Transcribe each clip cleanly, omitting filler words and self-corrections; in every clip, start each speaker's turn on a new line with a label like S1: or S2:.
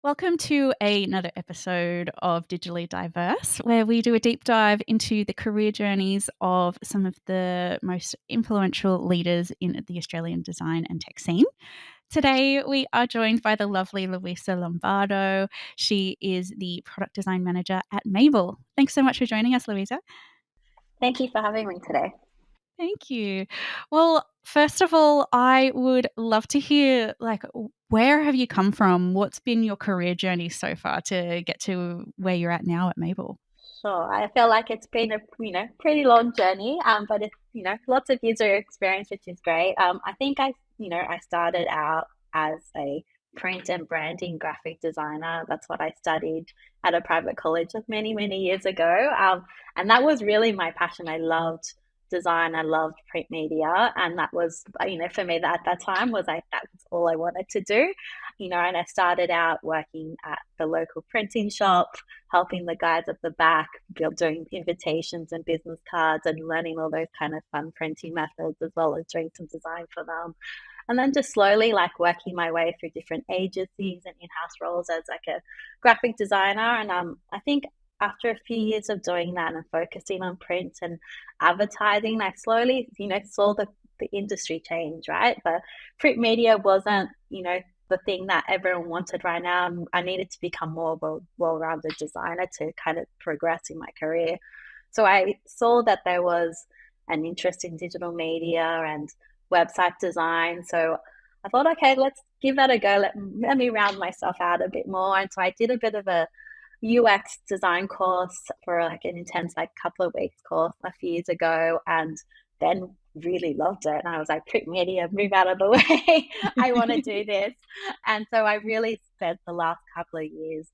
S1: Welcome to another episode of Digitally Diverse, where we do a deep dive into the career journeys of some of the most influential leaders in the Australian design and tech scene. Today, we are joined by the lovely Luisa Lombardo. She is the product design manager at Mable. Thanks so much for joining us, Luisa.
S2: Thank you for having me today.
S1: Thank you. Well, first of all, I would love to hear, where have you come from? What's been your career journey so far to get to where you're at now at Mable?
S2: Sure, I feel like it's been a pretty long journey, but it's lots of user experience, which is great. I think I started out as a print and branding graphic designer. That's what I studied at a private college many years ago, and that was really my passion. I loved design, I loved print media, and that was for me that at that time was that was all I wanted to do. And I started out working at the local printing shop, helping the guys at the back, doing invitations and business cards and learning all those kind of fun printing methods, as well as doing some design for them. And then just slowly working my way through different agencies and in-house roles as a graphic designer. And I think after a few years of doing that and focusing on print and advertising, I slowly, saw the industry change, right? The print media wasn't, the thing that everyone wanted right now. I needed to become more of a well-rounded designer to kind of progress in my career. So I saw that there was an interest in digital media and website design. So I thought, okay, let's give that a go. Let me round myself out a bit more. And so I did a bit of a UX design course for an intense couple of weeks course a few years ago, and then really loved it. And I was like, print media, move out of the way. I want to do this. And so I really spent the last couple of years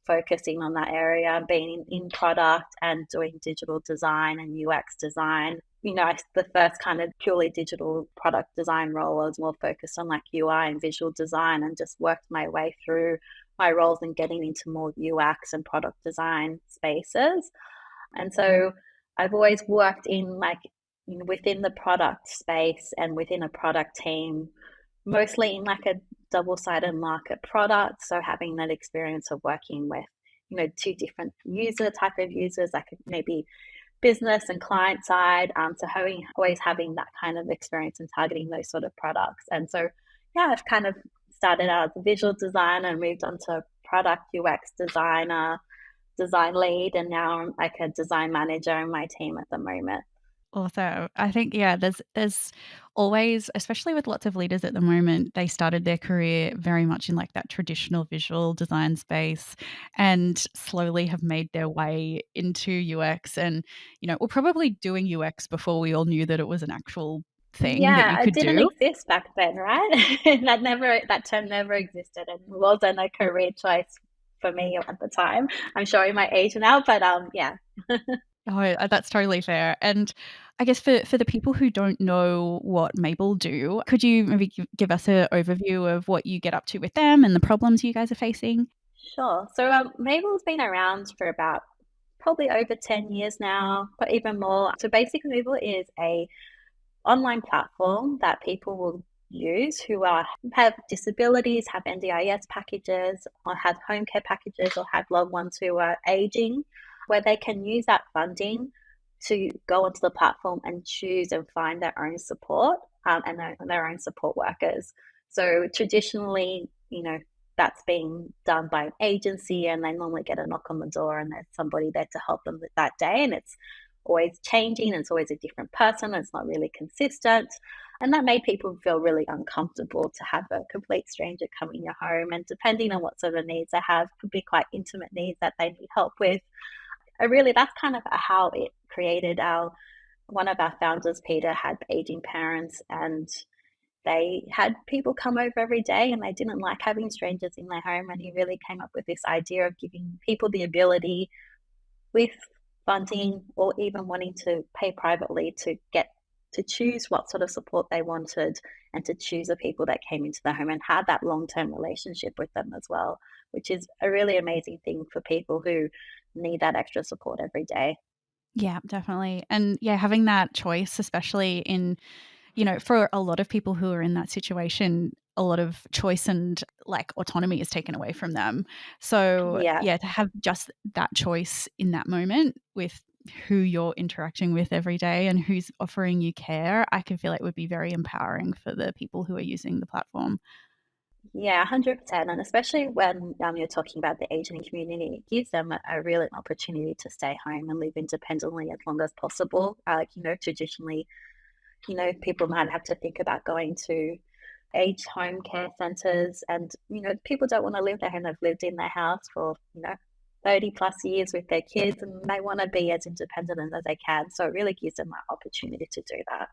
S2: focusing on that area, being in product and doing digital design and UX design. The first kind of purely digital product design role, I was more focused on UI and visual design, and just worked my way through my roles and getting into more UX and product design spaces. And so I've always worked in within the product space and within a product team, mostly in a double-sided market product. So having that experience of working with, two different type of users, maybe business and client side. So always having that kind of experience and targeting those sort of products. And so, yeah, I've kind of started out as a visual designer and moved on to product UX designer, design lead, and now I'm a design manager in my team at the moment.
S1: Also, I think, there's always, especially with lots of leaders at the moment, they started their career very much in that traditional visual design space and slowly have made their way into UX. And, we're probably doing UX before we all knew that it was an actual thing that you
S2: Yeah, it
S1: could
S2: didn't
S1: do.
S2: exist back then, right? That term never existed, and wasn't a career choice for me at the time. I'm showing my age now, but yeah.
S1: Oh, that's totally fair. And I guess for the people who don't know what Mable do, could you maybe give us an overview of what you get up to with them and the problems you guys are facing?
S2: Sure. So Mabel's been around for about probably over 10 years now, but even more. So basically, Mable is a online platform that people will use who have disabilities, have NDIS packages, or have home care packages, or have loved ones who are aging, where they can use that funding to go onto the platform and choose and find their own support, and their own support workers. So traditionally, that's being done by an agency, and they normally get a knock on the door and there's somebody there to help them with that day. And it's always changing, and it's always a different person. It's not really consistent. And that made people feel really uncomfortable to have a complete stranger come in your home. And depending on what sort of needs they have, could be quite intimate needs that they need help with. That's kind of how it created one of our founders, Peter, had aging parents, and they had people come over every day, and they didn't like having strangers in their home. And he really came up with this idea of giving people the ability, with funding or even wanting to pay privately, to get to choose what sort of support they wanted, and to choose the people that came into their home and had that long-term relationship with them as well, which is a really amazing thing for people who need that extra support every day.
S1: Yeah, definitely. And yeah, having that choice, especially in, for a lot of people who are in that situation, a lot of choice and like autonomy is taken away from them. So
S2: Yeah.
S1: to have just that choice in that moment with who you're interacting with every day and who's offering you care, I can feel like would be very empowering for the people who are using the platform.
S2: Yeah, 100%. And especially when you're talking about the aging community, it gives them a real opportunity to stay home and live independently as long as possible. Traditionally, people might have to think about going to aged home care centres, and, people don't want to live there and have lived in their house for, 30 plus years with their kids, and they want to be as independent as they can. So it really gives them that opportunity to do that.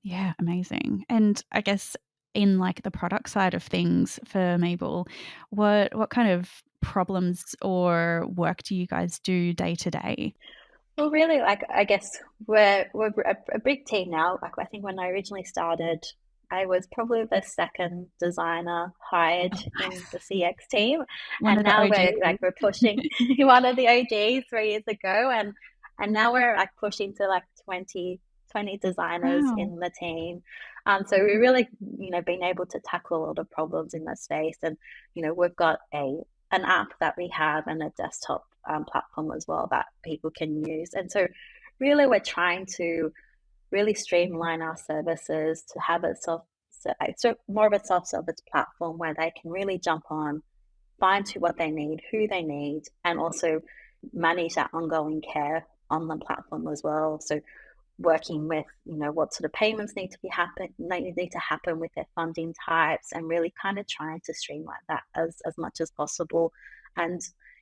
S1: Yeah, amazing. And I guess in like the product side of things for Mabel, what kind of problems or work do you guys do day to day?
S2: Well, really, like, I guess we're a big team now. Like, I think when I originally started, I was probably the second designer hired in the CX team,
S1: One
S2: and
S1: of the
S2: now
S1: OGs.
S2: we're pushing one of the OGs 3 years ago, and now we're like pushing to like 20 designers
S1: Wow.
S2: in the team. So we really, been able to tackle a lot of problems in that space, and we've got an app that we have and a desktop platform as well that people can use. And so, really, we're trying to really streamline our services to have it so more of a self-service platform where they can really jump on, find what they need, who they need, and also manage that ongoing care on the platform as well. So working with, what sort of payments need to happen with their funding types, and really kind of trying to streamline that as much as possible. And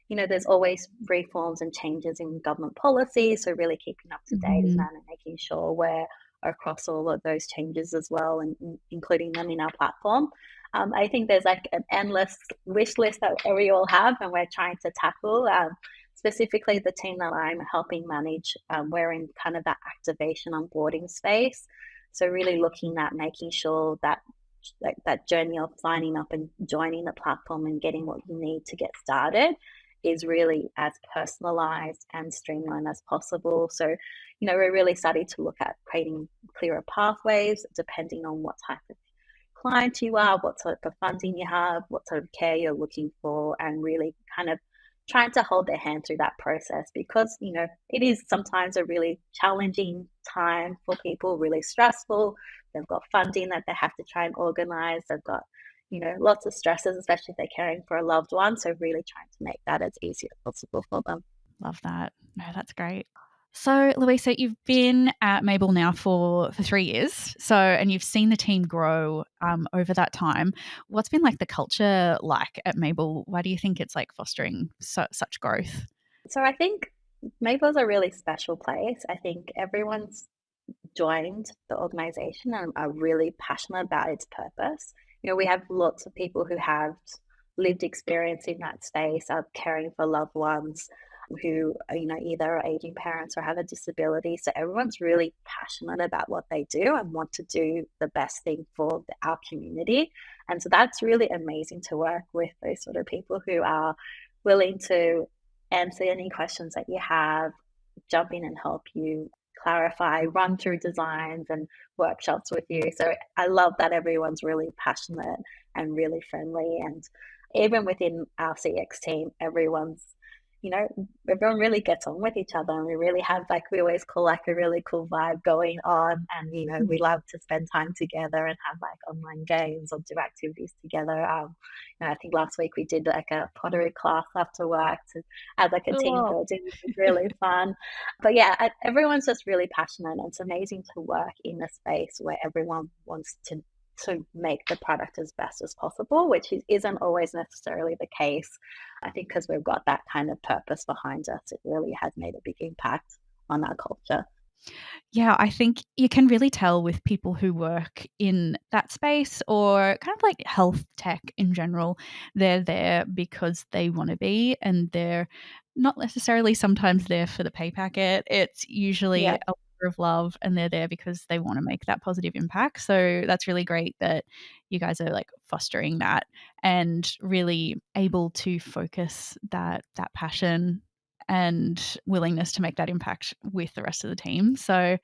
S2: there's always reforms and changes in government policy, so really keeping up to date
S1: Mhm.
S2: and making sure we're across all of those changes as well, and including them in our platform. I think there's like an endless wish list that we all have, and we're trying to tackle. Specifically, the team that I'm helping manage, we're in kind of that activation onboarding space. So really looking at making sure that like that journey of signing up and joining the platform and getting what you need to get started is really as personalized and streamlined as possible. So, we're really starting to look at creating clearer pathways depending on what type of client you are, what sort of funding you have, what sort of care you're looking for, and really kind of trying to hold their hand through that process, because it is sometimes a really challenging time for people, really stressful. They've got funding that they have to try and organize. They've got lots of stresses, especially if they're caring for a loved one. So really trying to make that as easy as possible for them.
S1: Love that. No, that's great. So, Louisa, you've been at Mabel now for 3 years. So, and you've seen the team grow over that time. What's been like the culture like at Mabel? Why do you think it's like fostering such growth?
S2: So I think Mabel's a really special place. I think everyone's joined the organization and are really passionate about its purpose. We have lots of people who have lived experience in that space of caring for loved ones who are, either are aging parents or have a disability. So everyone's really passionate about what they do and want to do the best thing for our community. And so that's really amazing to work with those sort of people who are willing to answer any questions that you have, jump in and help you clarify, run through designs and workshops with you. So I love that everyone's really passionate and really friendly. And even within our CX team, you know, everyone really gets on with each other, and we really have, like, we always call like a really cool vibe going on. And, we love to spend time together and have like online games or do activities together. I think last week we did like a pottery class after work to add like a team
S1: Cool.
S2: building, which was really fun. But yeah, everyone's just really passionate, and it's amazing to work in a space where everyone wants to make the product as best as possible, which isn't always necessarily the case. I think because we've got that kind of purpose behind us, it really has made a big impact on our culture.
S1: Yeah, I think you can really tell with people who work in that space or kind of like health tech in general. They're there because they want to be, and they're not necessarily sometimes there for the pay packet. It's usually
S2: Yeah.
S1: a labor of love, and they're there because they want to make that positive impact. So that's really great that you guys are like fostering that and really able to focus that passion and willingness to make that impact with the rest of the team. So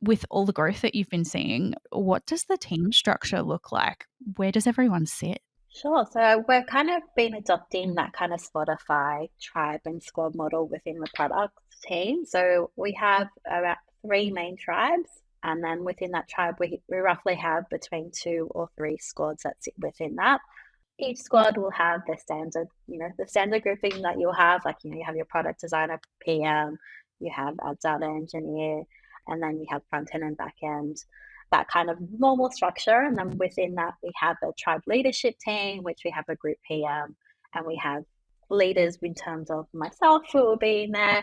S1: with all the growth that you've been seeing, what does the team structure look like? Where does everyone sit?
S2: Sure. So we're kind of been adopting that kind of Spotify tribe and squad model within the product team. So we have about 3 main tribes. And then within that tribe, we roughly have between 2 or 3 squads that sit within that. Each squad will have the standard, the standard grouping that you'll have, like, you have your product designer, PM, you have a data engineer, and then you have front end and back end, that kind of normal structure. And then within that, we have a tribe leadership team, which we have a group PM, and we have leaders in terms of myself who will be in there.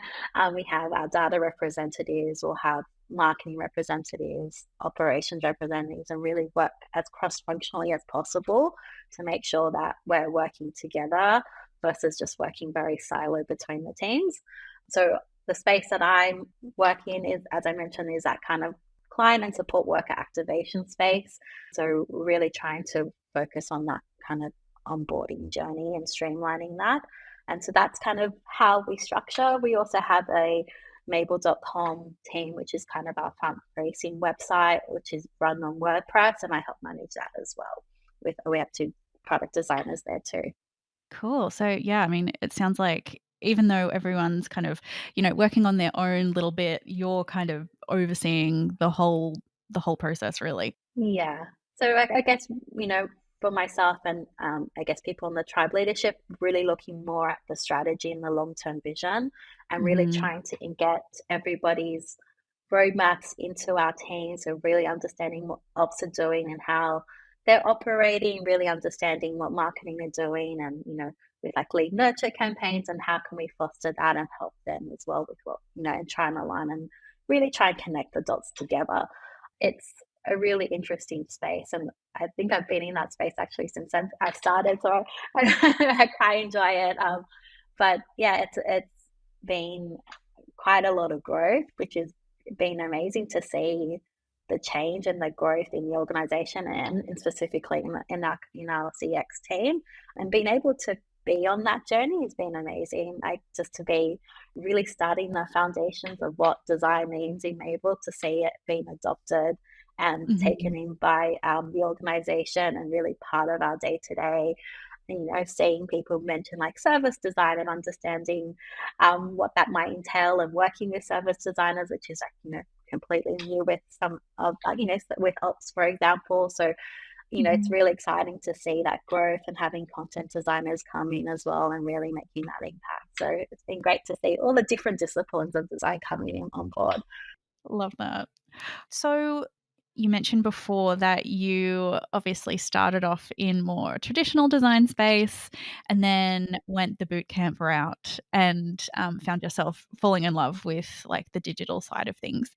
S2: We have our data representatives, we'll have marketing representatives, operations representatives, and really work as cross-functionally as possible to make sure that we're working together versus just working very siloed between the teams. So the space that I'm working in is, as I mentioned, is that kind of client and support worker activation space. So really trying to focus on that kind of onboarding journey and streamlining that. And so that's kind of how we structure. We also have a Mable.com team, which is kind of our front-facing website, which is run on WordPress, and I help manage that as well. We have 2 product designers there too.
S1: Cool. So, yeah, I mean, it sounds like even though everyone's kind of, working on their own little bit, you're kind of overseeing the whole process, really.
S2: Yeah. So I guess, for myself and I guess people in the tribe leadership, really looking more at the strategy and the long-term vision and really
S1: Mhm.
S2: trying to get everybody's roadmaps into our teams. So really understanding what ops are doing and how they're operating, really understanding what marketing are doing and, with like lead nurture campaigns and how can we foster that and help them as well with what, and try and align and really try and connect the dots together. It's a really interesting space, and I think I've been in that space actually since I started, so I quite enjoy it. But yeah, it's been quite a lot of growth, which has been amazing to see the change and the growth in the organization and specifically in our CX team, and being able to be on that journey has been amazing. Like just to be really starting the foundations of what design means in Mabel, to see it being adopted and
S1: Mhm.
S2: taken in by the organization and really part of our day to day. Seeing people mention like service design and understanding what that might entail and working with service designers, which is like, completely new with some of, with ops, for example. So, it's
S1: Mhm.
S2: really exciting to see that growth and having content designers come in as well and really making that impact. So it's been great to see all the different disciplines of design coming in on board.
S1: Love that. So you mentioned before that you obviously started off in more traditional design space and then went the boot camp route and found yourself falling in love with like the digital side of things.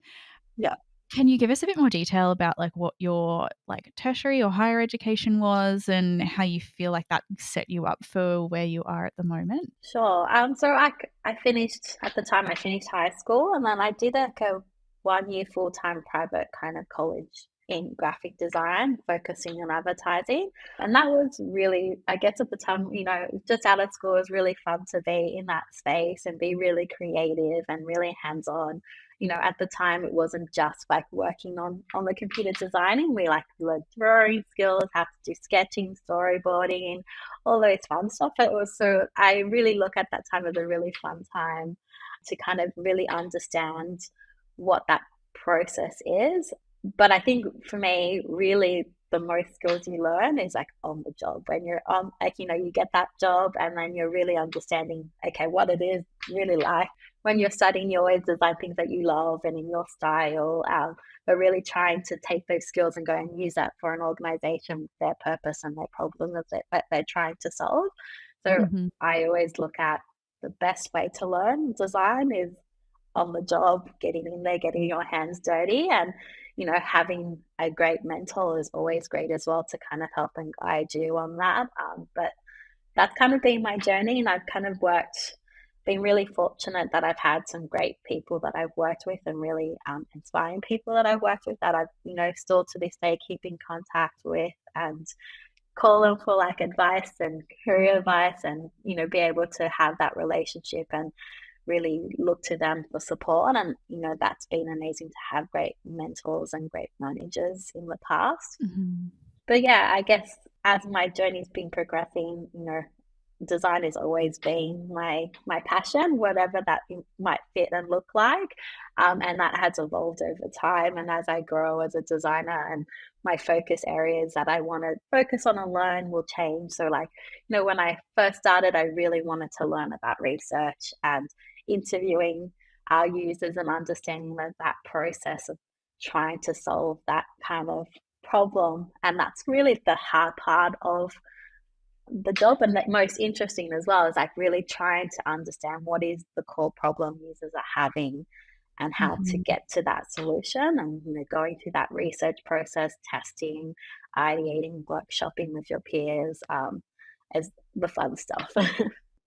S2: Yeah.
S1: Can you give us a bit more detail about like what your like tertiary or higher education was and how you feel like that set you up for where you are at the moment?
S2: Sure. So I finished at the time. I finished high school, and then I did like a 1 year full time private kind of college in graphic design, focusing on advertising. And that was really, I guess, at the time, just out of school, it was really fun to be in that space and be really creative and really hands on. At the time, it wasn't just like working on the computer designing. We like learned drawing skills, how to do sketching, storyboarding, all those fun stuff. It was so I really look at that time as a really fun time to kind of really understand what that process is. But I think for me, really the most skills you learn is like on the job when you're on, like, you get that job and then you're really understanding, okay, what it is really like. When you're studying, you always design things that you love and in your style. But really trying to take those skills and go and use that for an organization, their purpose and their problem that they're trying to solve. So
S1: Mhm.
S2: I always look at the best way to learn design is on the job, getting in there, getting your hands dirty, and having a great mentor is always great as well to kind of help and guide you on that. But that's kind of been my journey, and I've kind of been really fortunate that I've had some great people that I've worked with and really inspiring people that I've worked with that I've, still to this day keep in contact with and call them for like advice and career advice and, be able to have that relationship and really look to them for support. And, that's been amazing to have great mentors and great managers in the past.
S1: Mhm.
S2: But yeah, I guess as my journey's been progressing, design has always been my passion, whatever that might fit and look like, and that has evolved over time. And as I grow as a designer, and my focus areas that I want to focus on and learn will change. So, like, when I first started, I really wanted to learn about research and interviewing our users and understanding that process of trying to solve that kind of problem. And that's really the hard part of the job, and the most interesting as well, is like really trying to understand what is the core problem users are having and how to
S1: Mhm.
S2: get to that solution, and going through that research process, testing, ideating, workshopping with your peers, is the fun stuff.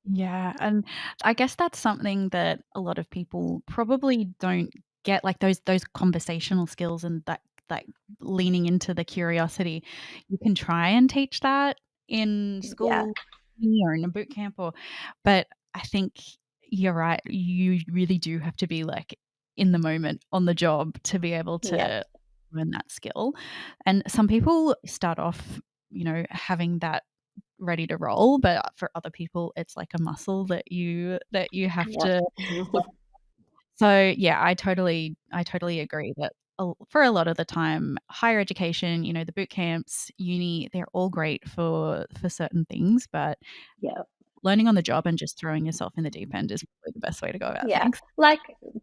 S1: Yeah, and I guess that's something that a lot of people probably don't get, like those conversational skills and that like leaning into the curiosity. You can try and teach that in
S2: Yeah,
S1: school or in a boot camp but I think you're right. You really do have to be like in the moment on the job to be able
S2: yeah,
S1: to learn that skill. And some people start off, having that ready to roll, but for other people, it's like a muscle that you have
S2: yeah,
S1: to. So, yeah, I totally agree that for a lot of the time, higher education, the boot camps, uni, they're all great for certain things, but
S2: yeah.
S1: learning on the job and just throwing yourself in the deep end is probably the best way to go about
S2: Yeah,
S1: things.
S2: like,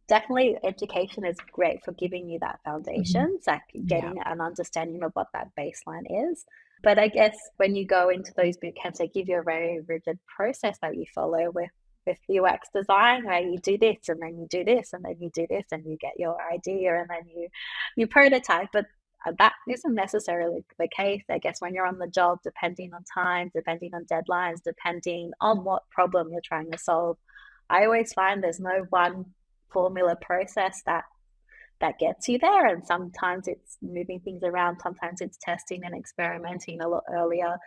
S2: definitely education is great for giving you that
S1: Mhm.
S2: foundation, like
S1: Yeah.
S2: getting an understanding of what that baseline is. But I guess when you go into those boot camps, they give you a very rigid process that you follow with UX design, where you do this and then you do this and then you do this and you get your idea and then you prototype. But that isn't necessarily the case, I guess, when you're on the job, depending on time, depending on deadlines, depending on what problem you're trying to solve. I always find there's no one formula process that gets you there, and sometimes it's moving things around, sometimes it's testing and experimenting a lot earlier,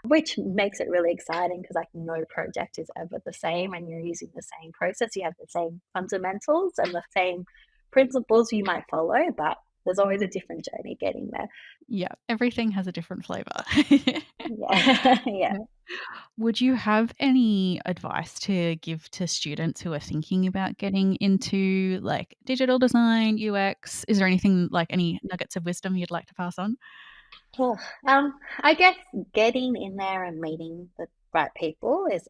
S2: which makes it really exciting because like no project is ever the same, and you're using the same process. You have the same fundamentals and the same principles you might follow, but there's always a different journey getting there.
S1: Yeah, everything has a different flavor.
S2: Yeah. Yeah.
S1: Yeah. Would you have any advice to give to students who are thinking about getting into, like, digital design, UX? Is there anything like any nuggets of wisdom you'd like to pass on?
S2: Oh, I guess getting in there and meeting the right people is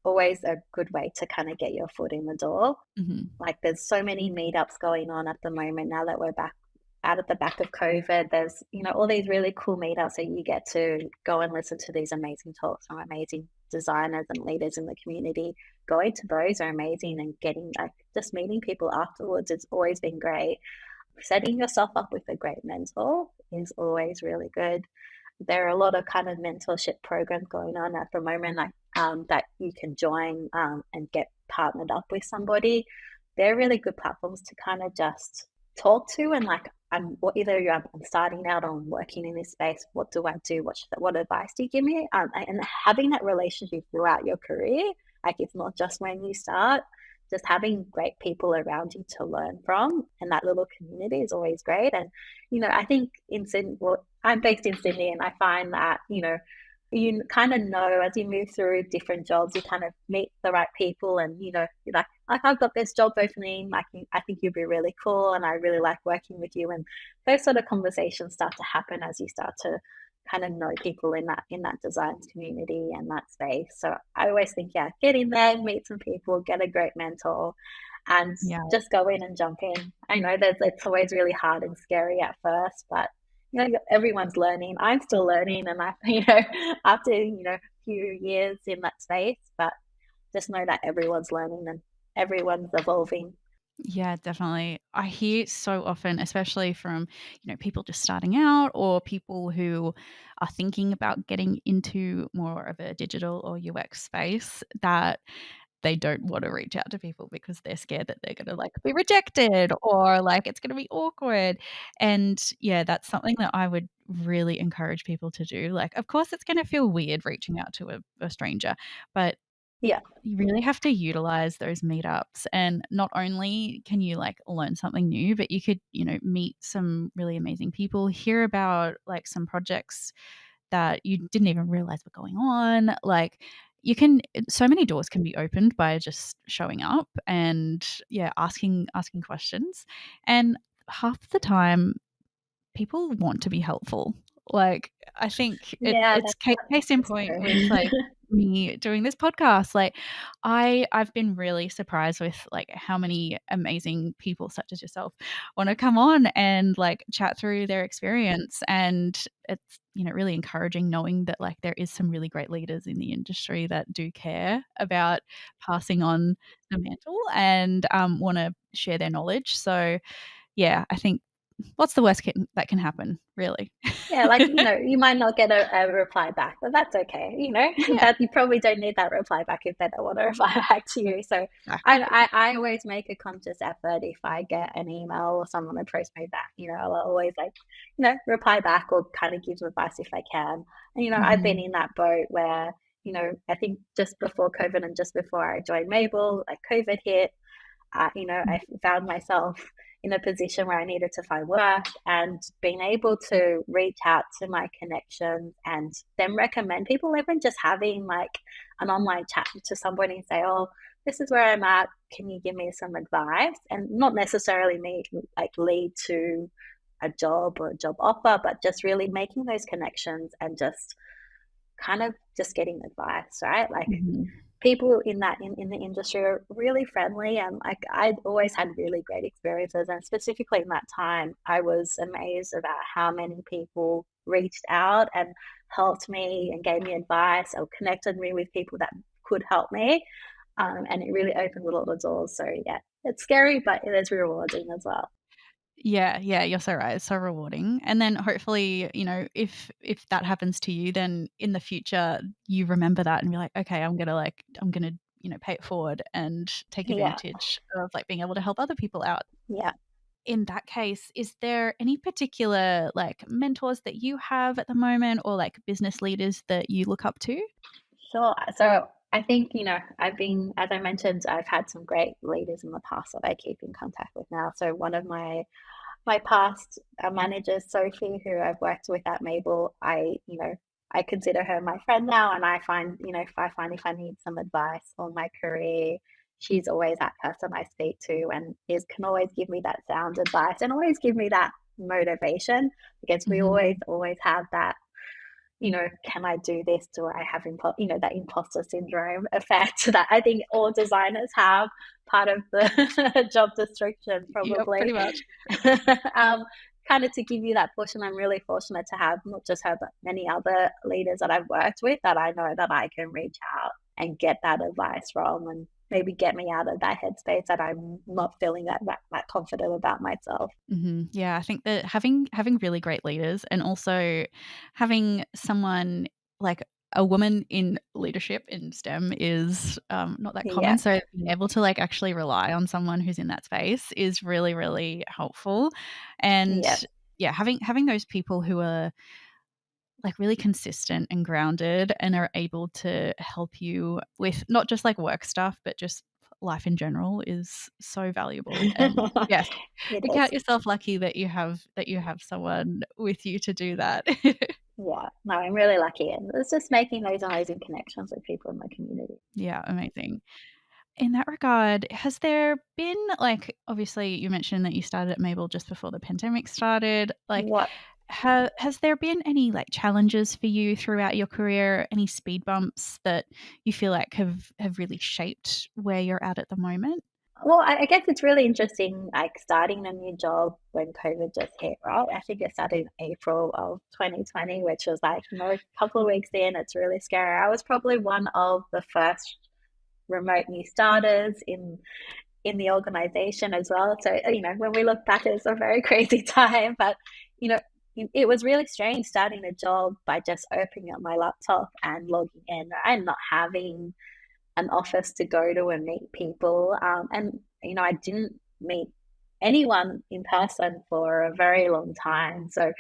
S2: always a good way to kind of get your foot in the door.
S1: Mhm.
S2: Like, there's so many meetups going on at the moment now that we're back out of the back of COVID. There's, all these really cool meetups that you get to go and listen to these amazing talks from amazing designers and leaders in the community. Going to those are amazing, and getting like just meeting people afterwards, it's always been great. Setting yourself up with a great mentor is always really good. There are a lot of kind of mentorship programs going on at the moment, like that you can join and get partnered up with somebody. They're really good platforms to kind of just talk to, and like, I'm starting out, on working in this space. What do I do? What advice do you give me? And having that relationship throughout your career, like it's not just when you start. Just having great people around you to learn from, and that little community is always great. And I think in Sydney, well, I'm based in Sydney, and I find that you kind of know as you move through different jobs, you kind of meet the right people, and you're like I've got this job opening. I think you'd be really cool, and I really like working with you. And those sort of conversations start to happen as you start to kind of know people in that design community and that space. So I always think, yeah, get in there, meet some people, get a great mentor, and
S1: Yeah.
S2: just go in and jump in. I know that it's always really hard and scary at first, but everyone's learning. I'm still learning, and I, after a few years in that space, but just know that everyone's learning and everyone's evolving.
S1: Yeah, definitely. I hear so often, especially from, people just starting out or people who are thinking about getting into more of a digital or UX space, that they don't want to reach out to people because they're scared that they're gonna, like, be rejected or, like, it's gonna be awkward. And, yeah, that's something that I would really encourage people to do. Like, of course, it's gonna feel weird reaching out to a stranger, but
S2: Yeah.
S1: You really have to utilize those meetups, and not only can you like learn something new, but you could, meet some really amazing people, hear about like some projects that you didn't even realize were going on. Like so many doors can be opened by just showing up and asking questions. And half the time people want to be helpful. Like, I think
S2: Yeah,
S1: it's case in
S2: that's
S1: point with,
S2: true.
S1: like, me doing this podcast. Like, I've been really surprised with, like, how many amazing people such as yourself wanna come on and, like, chat through their experience, and it's, really encouraging knowing that, like, there is some really great leaders in the industry that do care about passing on the mantle and, wanna share their knowledge. So, yeah, I think what's the worst that can happen, really?
S2: Yeah, like, you might not get a reply back, but that's okay,
S1: Yeah,
S2: that you probably don't need that reply back if they don't want to reply back to you. So I,
S1: exactly.
S2: I, I always make a conscious effort if I get an email or someone approach me back, I'll always like, reply back or kind of give advice if I can. And, I've been
S1: Mhm,
S2: in that boat where, I think just before COVID and just before I joined Mabel, like COVID hit,
S1: mm,
S2: I found myself in a position where I needed to find work, and being able to reach out to my connections and then recommend people, even just having like an online chat to somebody and say, oh, this is where I'm at. Can you give me some advice? And not necessarily me like lead to a job or a job offer, but just really making those connections and just kind of just getting advice, right? Like
S1: mhm.
S2: people in the industry are really friendly, and like I'd always had really great experiences, and specifically in that time I was amazed about how many people reached out and helped me and gave me advice or connected me with people that could help me, and it really opened a lot of doors. So yeah, it's scary but it is rewarding as well.
S1: Yeah, yeah, you're so right, it's so rewarding, and then hopefully, if that happens to you, then in the future, you remember that and be like, "Okay, I'm gonna, pay it forward and take
S2: Yeah,
S1: advantage of, like, being able to help other people out."
S2: yeah.
S1: In that case, is there any particular, like, mentors that you have at the moment or, like, business leaders that you look up to?
S2: Sure. So I think, I've been, as I mentioned, I've had some great leaders in the past that I keep in contact with now. So one of my past managers, Sophie, who I've worked with at Mable, I consider her my friend now, and I find, if I need some advice on my career, she's always that person I speak to, and is can always give me that sound advice and always give me that motivation, because we
S1: Mhm.
S2: always have that, can I do this? Do I have that imposter syndrome effect that I think all designers have, part of the job description
S1: Yep,
S2: probably.
S1: pretty much.
S2: um, Kind of to give you that push, and I'm really fortunate to have not just her but many other leaders that I've worked with that I know that I can reach out and get that advice from, and maybe get me out of that headspace that I'm not feeling that confident about myself.
S1: Mhm. Yeah, I think that having really great leaders and also having someone like a woman in leadership in STEM is, not that
S2: Yeah,
S1: common, so being able to, like, actually rely on someone who's in that space is really, really helpful, and,
S2: yeah.
S1: yeah, having those people who are, like, really consistent and grounded and are able to help you with not just, like, work stuff, but just life in general is so valuable, and yes,
S2: It
S1: you
S2: is.
S1: count yourself lucky that you have someone with you to do that.
S2: Yeah, no, I'm really lucky, and it's just making those amazing connections with people in my community.
S1: Yeah, amazing. In that regard, has there been, like, obviously you mentioned that you started at Mabel just before the pandemic started, like,
S2: What
S1: has there been any, like, challenges for you throughout your career, any speed bumps that you feel like have really shaped where you're at the moment?
S2: Well, I guess it's really interesting, like, starting a new job when COVID just hit, right? I think it started in April of 2020, which was like, a couple of weeks in, it's really scary. I was probably one of the first remote new starters in the organization as well. So, when we look back, it's a very crazy time, but, you know, it was really strange starting a job by just opening up my laptop and logging in and not having an office to go to and meet people. And, I didn't meet anyone in person for a very long time. So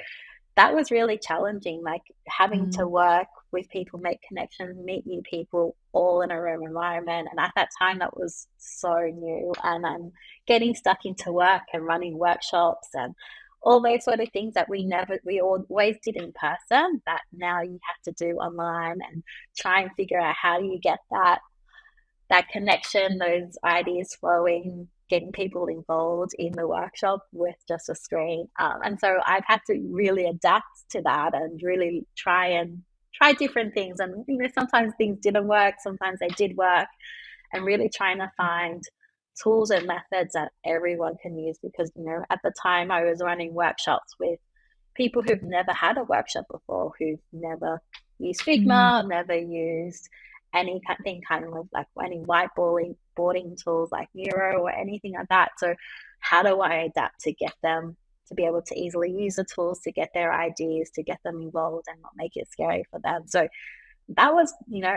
S2: that was really challenging, like having to
S1: Mm,
S2: work. with people, make connections, meet new people, all in a room environment. And at that time, that was so new. And I'm getting stuck into work and running workshops and all those sort of things that we always did in person, that now you have to do online, and try and figure out how do you get that connection, those ideas flowing, getting people involved in the workshop with just a screen. And so I've had to really adapt to that and really try different things. And, sometimes things didn't work, sometimes they did work, and really trying to find tools and methods that everyone can use. Because, at the time I was running workshops with people who've never had a workshop before, who've never used Figma, never used anything kind of like any whiteboarding tools like Miro or anything like that. So how do I adapt to get them to be able to easily use the tools, to get their ideas, to get them involved and not make it scary for them? So that was,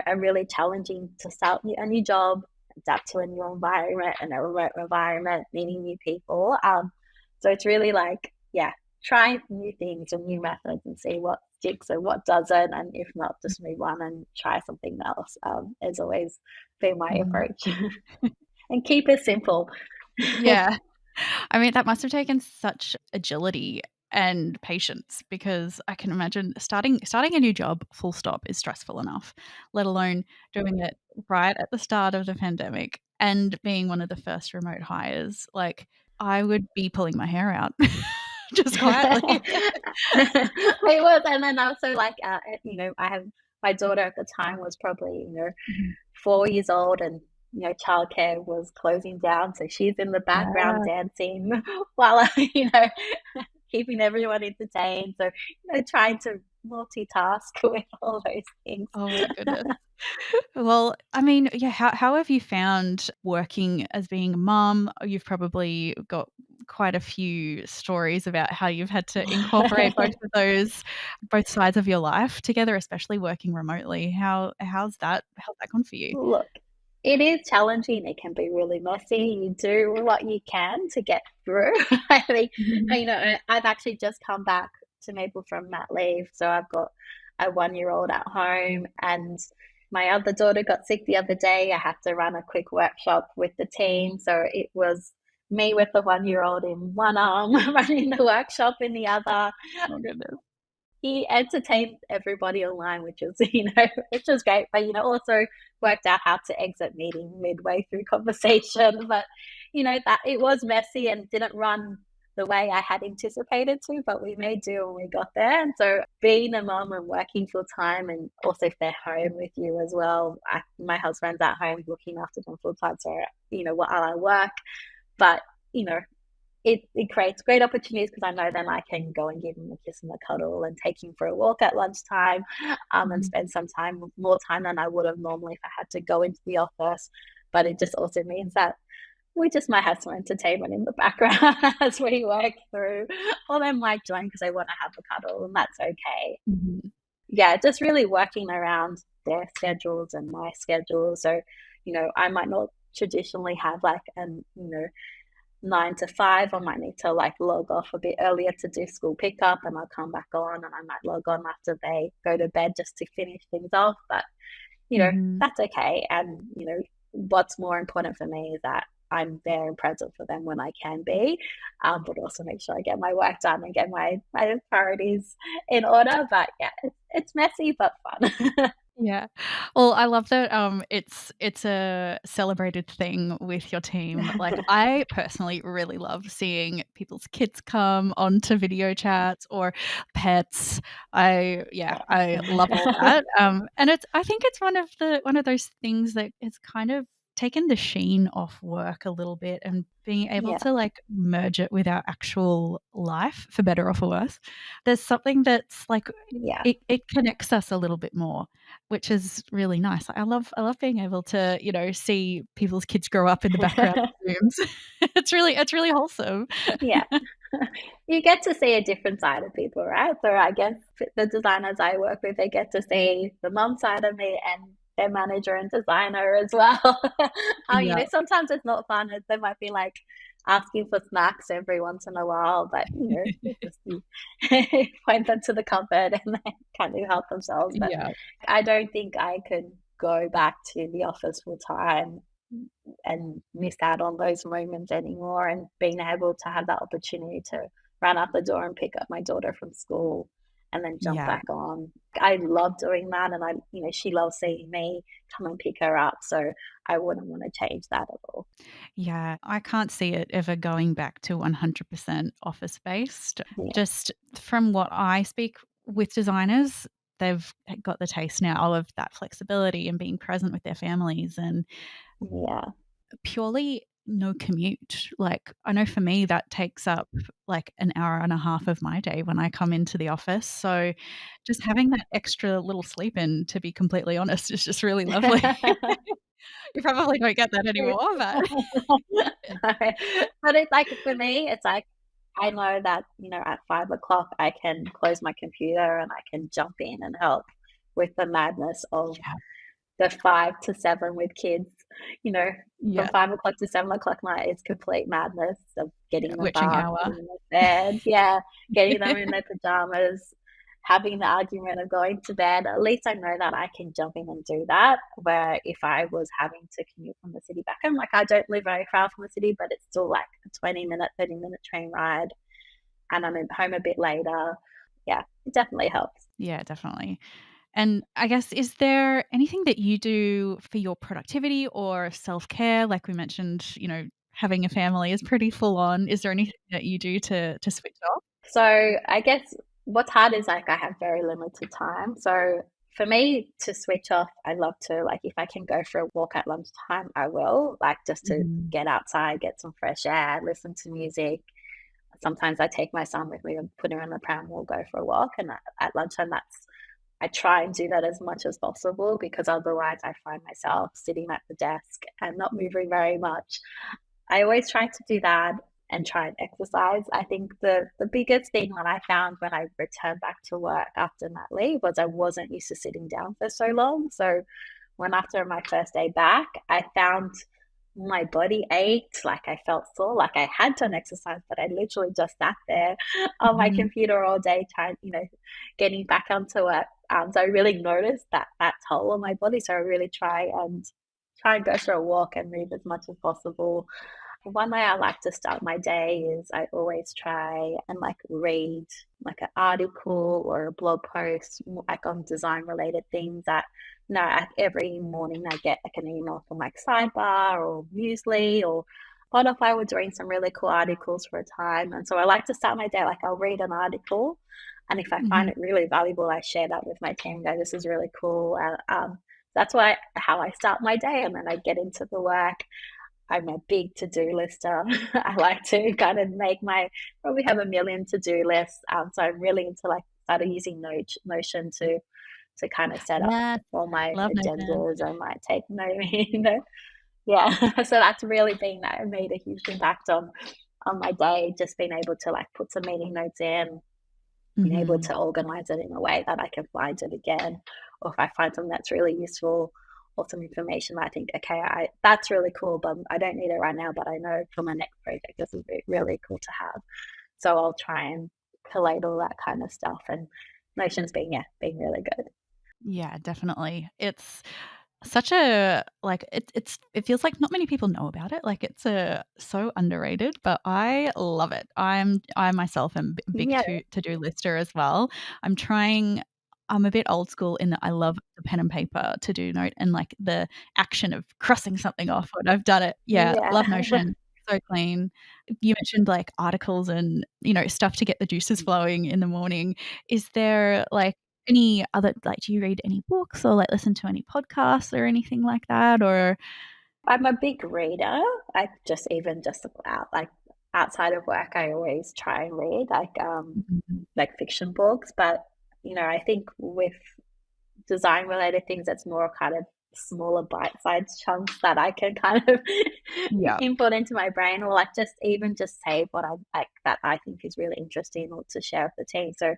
S2: a really challenging to start a new job, adapt to a new environment and a remote environment, meeting new people. So it's really like, try new things and new methods and see what sticks and what doesn't, and if not, just move on and try something else. Has always been my approach. And keep it simple.
S1: Yeah. I mean, that must have taken such agility and patience, because I can imagine starting a new job full stop is stressful enough, let alone doing it right at the start of the pandemic and being one of the first remote hires. Like, I would be pulling my hair out just quietly.
S2: It was. And then also like, I have my daughter at the time was probably, 4 years old, and childcare was closing down, so she's in the background dancing while I, keeping everyone entertained. So, trying to multitask with all those things.
S1: Oh my goodness. Well, I mean, how have you found working as being a mum? You've probably got quite a few stories about how you've had to incorporate both sides of your life together, especially working remotely. How's that gone for you?
S2: Look, it is challenging. It can be really messy. You do what you can to get through. I think, I've actually just come back to Mabel from mat leave. So I've got a 1-year-old at home, and my other daughter got sick the other day. I had to run a quick workshop with the team. So it was me with the 1-year-old in one arm, running the workshop in the other.
S1: Oh goodness.
S2: He entertained everybody online, which is, which was great, but, also worked out how to exit meeting midway through conversation. But, that it was messy and didn't run the way I had anticipated to, but we made do when we got there. And so being a mom and working full time, and also if they're home with you as well, my husband's at home looking after them full time. So, while I work, but, it creates great opportunities, because I know then I can go and give him a kiss and a cuddle and take him for a walk at lunchtime, and spend more time than I would have normally if I had to go into the office. But it just also means that we just might have some entertainment in the background as we work through, or they might join because they want to have a cuddle, and that's okay. Yeah, just really working around their schedules and my schedule. So, I might not traditionally have like 9 to 5. I might need to like log off a bit earlier to do school pickup, and I'll come back on, and I might log on after they go to bed just to finish things off. But, that's okay. And, what's more important for me is that I'm there and present for them when I can be, but also make sure I get my work done and get my priorities in order. But yeah, it's messy but fun.
S1: Yeah. Well, I love that it's a celebrated thing with your team. Like, I personally really love seeing people's kids come onto video chats or pets. I love all that. And I think it's one of those things that is kind of taken the sheen off work a little bit, and being able to like merge it with our actual life, for better or for worse. There's something that's like, it connects us a little bit more, which is really nice. I love being able to, see people's kids grow up in the background of rooms. It's really wholesome.
S2: Yeah. You get to see a different side of people, right? So I guess the designers I work with, they get to see the mum side of me and their manager and designer as well. Sometimes it's not fun. They might be like, asking for snacks every once in a while, but just point them to the cupboard and they kind of help themselves. But
S1: Yeah.
S2: I don't think I could go back to the office full time and miss out on those moments anymore, and being able to have that opportunity to run out the door and pick up my daughter from school and then jump
S1: Yeah.
S2: back on. I love doing that, and she loves seeing me come and pick her up, so I wouldn't want to change that at all.
S1: Yeah, I can't see it ever going back to 100% office based.
S2: Yeah,
S1: Just from what I speak with designers, they've got the taste now of that flexibility and being present with their families and
S2: yeah,
S1: purely no commute. Like, I know for me, that takes up like an hour and a half of my day when I come into the office. So just having that extra little sleep in, to be completely honest, is just really lovely. You probably don't get that
S2: true.
S1: anymore, but
S2: No, but it's like for me, it's like I know that at 5 o'clock I can close my computer and I can jump in and help with the madness of
S1: yeah,
S2: the 5 to 7 with kids. You know, from
S1: yeah,
S2: 5 o'clock to 7 o'clock night is complete madness of getting
S1: yeah,
S2: them
S1: witching
S2: bath,
S1: hour.
S2: getting them in bed, yeah, getting them in their pajamas, having the argument of going to bed. At least I know that I can jump in and do that. Where if I was having to commute from the city back home, like I don't live very far from the city, but it's still like a 20-minute, 30-minute train ride, and I'm at home a bit later. Yeah, it definitely helps.
S1: Yeah, definitely. And I guess, is there anything that you do for your productivity or self-care? Like we mentioned, having a family is pretty full on. Is there anything that you do to switch off?
S2: So I guess what's hard is like I have very limited time. So for me to switch off, I love to like if I can go for a walk at lunchtime, I will like just to
S1: Mhm.
S2: get outside, get some fresh air, listen to music. Sometimes I take my son with me and put him in the pram. We'll go for a walk, and at lunchtime, that's I try and do that as much as possible because otherwise I find myself sitting at the desk and not moving very much. I always try to do that and try and exercise. I think the biggest thing that I found when I returned back to work after mat leave was I wasn't used to sitting down for so long. So when after my first day back, I found my body ached, like I felt sore, like I had done exercise, but I literally just sat there on my
S1: Mhm.
S2: computer all day trying, getting back onto it. So I really noticed that toll on my body. So I really try and go for a walk and move as much as possible. One way I like to start my day is I always try and like read like an article or a blog post like on design related things that every morning I get like an email from like Sidebar or Muesli or Spotify were doing some really cool articles for a time. And so I like to start my day like I'll read an article, and if I find
S1: Mhm.
S2: it really valuable, I share that with my team. Go, this is really cool. That's how I start my day, and then I get into the work. I'm a big to-do lister. I like to kind of probably have a million to-do lists. So I'm really into like started using Notion to kind of set up
S1: Yes,
S2: all my
S1: love Notion.
S2: agendas and my take note, Yeah. So that's really been that made a huge impact on my day, just being able to like put some meeting notes in, being able
S1: Mhm.
S2: to organize it in a way that I can find it again. Or if I find something that's really useful or some information that I think, okay, that's really cool, but I don't need it right now, but I know for my next project, this would be really cool to have. So I'll try and collate all that kind of stuff. And Notion's being really good.
S1: Yeah, definitely. It's such a like, it feels like not many people know about it. Like, it's so underrated, but I love it. I myself am a big
S2: Yeah,
S1: to-do lister as well. I'm a bit old school in that I love the pen and paper to-do note and, like, the action of crossing something off when I've done it. Yeah,
S2: yeah.
S1: love Notion. So clean. You mentioned, like, articles and, stuff to get the juices flowing in the morning. Is there, like, any other, like, do you read any books or, like, listen to any podcasts or anything like that? Or
S2: I'm a big reader. I just even just out like outside of work, I always try and read
S1: Mhm.
S2: like fiction books. But I think with design related things, that's more kind of smaller bite-sized chunks that I can kind of
S1: Yeah.
S2: input into my brain, or like just even just save what I like that I think is really interesting or to share with the team. So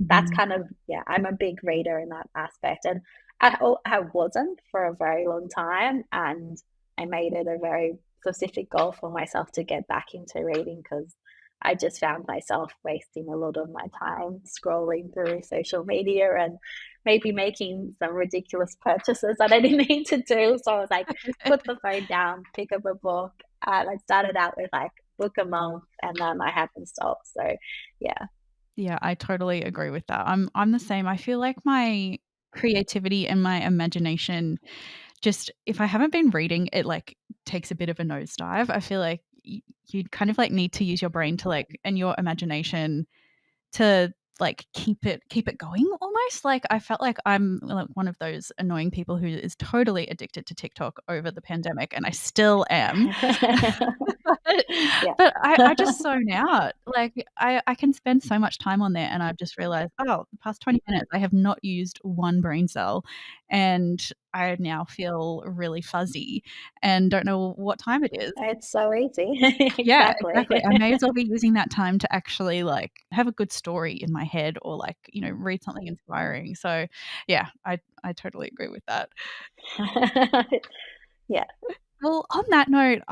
S2: that's
S1: Mhm.
S2: kind of, yeah, I'm a big reader in that aspect. And I wasn't for a very long time, and I made it a very specific goal for myself to get back into reading, because I just found myself wasting a lot of my time scrolling through social media and maybe making some ridiculous purchases that I didn't need to do. So I was like, put the phone down, pick up a book. And I started out with like book a month, and then I haven't stopped. So yeah.
S1: Yeah, I totally agree with that. I'm the same. I feel like my creativity and my imagination, just if I haven't been reading, it like takes a bit of a nosedive. I feel like you kind of like need to use your brain to like and your imagination to like keep it going almost. Like I felt like I'm like one of those annoying people who is totally addicted to TikTok over the pandemic, and I still am. But
S2: Yeah.
S1: I just zone out. Like I can spend so much time on there, and I've just realized, oh, the past 20 minutes I have not used one brain cell, and I now feel really fuzzy and don't know what time it is.
S2: It's so easy.
S1: Yeah,
S2: Exactly.
S1: exactly. I may as well be using that time to actually like have a good story in my head or like, read something inspiring. So yeah, I totally agree with that.
S2: Yeah.
S1: Well, on that note,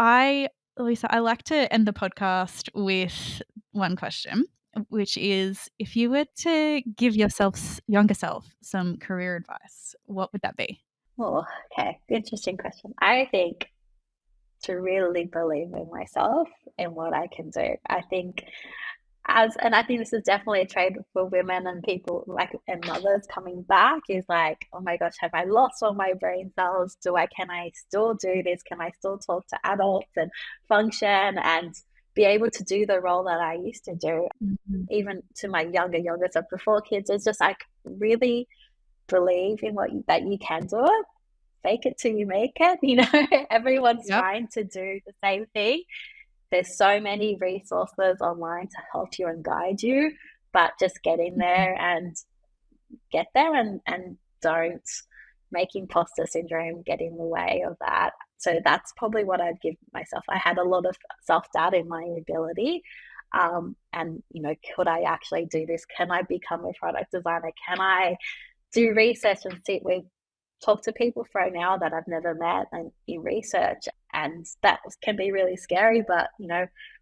S1: Lisa, I like to end the podcast with one question, which is if you were to give yourself younger self some career advice, what would that be?
S2: Oh, okay. Interesting question. I think to really believe in myself and what I can do. I think and I think this is definitely a trade for women and people like and mothers coming back is like, oh my gosh, have I lost all my brain cells? Can I still do this? Can I still talk to adults and function and be able to do the role that I used to do?
S1: Mhm.
S2: Even to my younger self before kids, it's just like really believe in that you can do it. Fake it till you make it. Everyone's
S1: Yep.
S2: trying to do the same thing. There's so many resources online to help you and guide you, but just get in there and get there and don't make imposter syndrome get in the way of that. So that's probably what I'd give myself. I had a lot of self-doubt in my ability. And could I actually do this? Can I become a product designer? Can I do research and sit with talk to people for an hour that I've never met and in research? And that can be really scary, but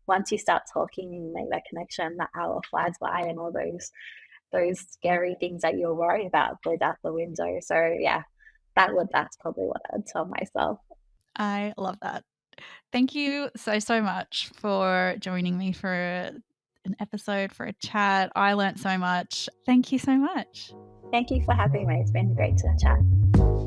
S2: once you start talking and you make that connection, that hour flies by and all those scary things that you're worried about goes out the window. So yeah, that's probably what I'd tell myself.
S1: I love that. Thank you so, so much for joining me for an episode, for a chat. I learnt so much. Thank you so much.
S2: Thank you for having me. It's been great to chat.